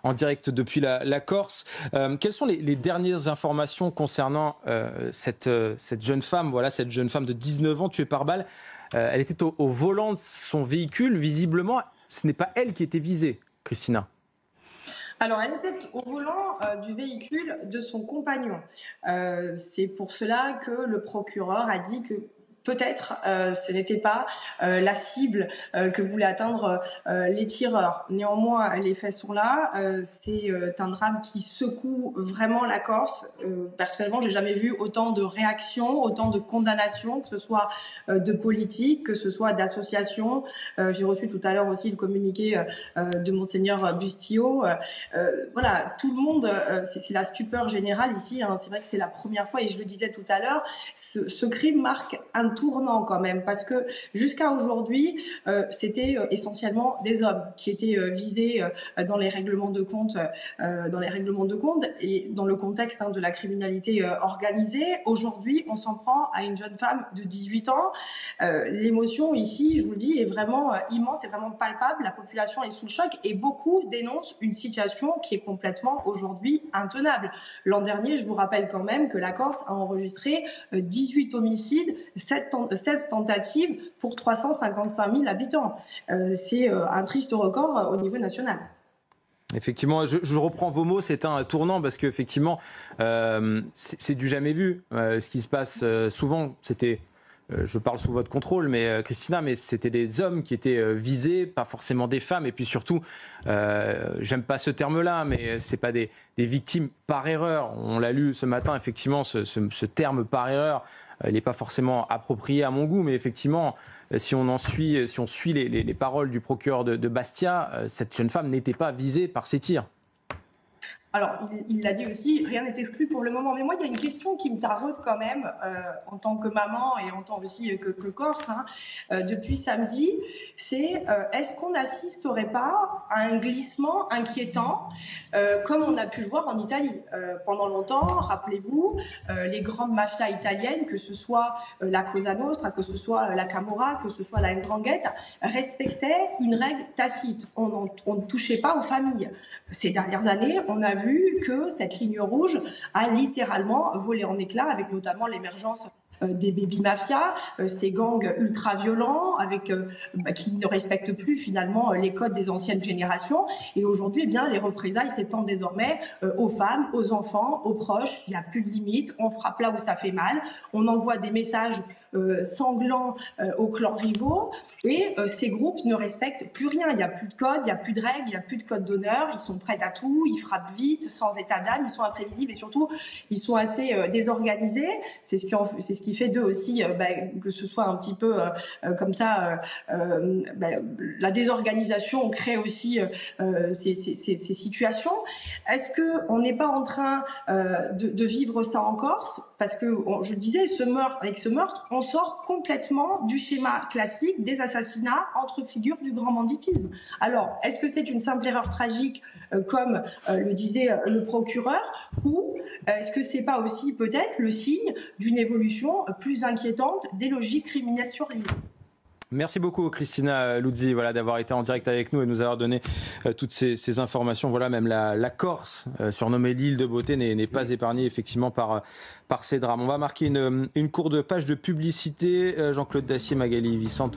En direct depuis la Corse. Quelles sont les dernières informations concernant cette jeune femme, voilà, cette jeune femme de 19 ans tuée par balle? Elle était au volant de son véhicule. Visiblement, ce n'est pas elle qui était visée, Christina. Alors, elle était au volant du véhicule de son compagnon. C'est pour cela que le procureur a dit que peut-être ce n'était pas la cible que voulaient atteindre les tireurs. Néanmoins, les faits sont là. C'est un drame qui secoue vraiment la Corse. Personnellement, j'ai jamais vu autant de réactions, autant de condamnations, que ce soit de politiques, que ce soit d'associations. J'ai reçu tout à l'heure aussi le communiqué de Monseigneur Bustillo. Voilà, tout le monde, c'est la stupeur générale ici. Hein. C'est vrai que c'est la première fois, et je le disais tout à l'heure, ce crime marque un tournant quand même, parce que jusqu'à aujourd'hui, c'était essentiellement des hommes qui étaient visés dans les règlements de compte, et dans le contexte de la criminalité organisée. Aujourd'hui, on s'en prend à une jeune femme de 18 ans. L'émotion ici, je vous le dis, est vraiment immense, est vraiment palpable. La population est sous le choc et beaucoup dénoncent une situation qui est complètement aujourd'hui intenable. L'an dernier, je vous rappelle quand même que la Corse a enregistré 18 homicides, 16 tentatives pour 355 000 habitants. C'est un triste record au niveau national. Effectivement, je reprends vos mots, c'est un tournant parce qu'effectivement, c'est du jamais vu. Ce qui se passe souvent, c'était, je parle sous votre contrôle, mais Christina, mais c'était des hommes qui étaient visés, pas forcément des femmes. Et puis surtout, j'aime pas ce terme-là, mais c'est pas des victimes par erreur. On l'a lu ce matin, effectivement, ce terme par erreur. Il n'est pas forcément approprié à mon goût, mais effectivement, si on suit les paroles du procureur de Bastia, cette jeune femme n'était pas visée par ces tirs. Alors, il l'a dit aussi, rien n'est exclu pour le moment. Mais moi, il y a une question qui me taraude quand même, en tant que maman et en tant aussi que Corse, depuis samedi, c'est est-ce qu'on n'assisterait pas à un glissement inquiétant, comme on a pu le voir en Italie pendant longtemps, rappelez-vous, les grandes mafias italiennes, que ce soit la Cosa Nostra, que ce soit la Camorra, que ce soit la 'Ndrangheta, respectaient une règle tacite. On ne touchait pas aux familles. Ces dernières années, on a vu que cette ligne rouge a littéralement volé en éclats, avec notamment l'émergence des baby mafias, ces gangs ultra violents qui ne respectent plus finalement les codes des anciennes générations. Et aujourd'hui, eh bien, les représailles s'étendent désormais aux femmes, aux enfants, aux proches. Il n'y a plus de limite. On frappe là où ça fait mal. On envoie des messages sanglants aux clans rivaux, et ces groupes ne respectent plus rien. Il n'y a plus de code, il n'y a plus de règles, il n'y a plus de code d'honneur. Ils sont prêts à tout, ils frappent vite, sans état d'âme, ils sont imprévisibles et surtout ils sont assez désorganisés. C'est ce qui fait d'eux aussi que ce soit un petit peu comme ça. La désorganisation crée aussi ces situations. Est-ce qu'on n'est pas en train de vivre ça en Corse? Parce que, je le disais, avec ce meurtre, on sort complètement du schéma classique des assassinats entre figures du grand banditisme. Alors, est-ce que c'est une simple erreur tragique, comme le disait le procureur, ou est-ce que c'est pas aussi peut-être le signe d'une évolution plus inquiétante des logiques criminelles sur l'île? Merci beaucoup Christina Luzzi, voilà, d'avoir été en direct avec nous et nous avoir donné toutes ces informations. Voilà, même la Corse, surnommée l'île de beauté, n'est pas épargnée effectivement par ces drames. On va marquer une courte page de publicité. Jean-Claude Dacier, Magali Vicente.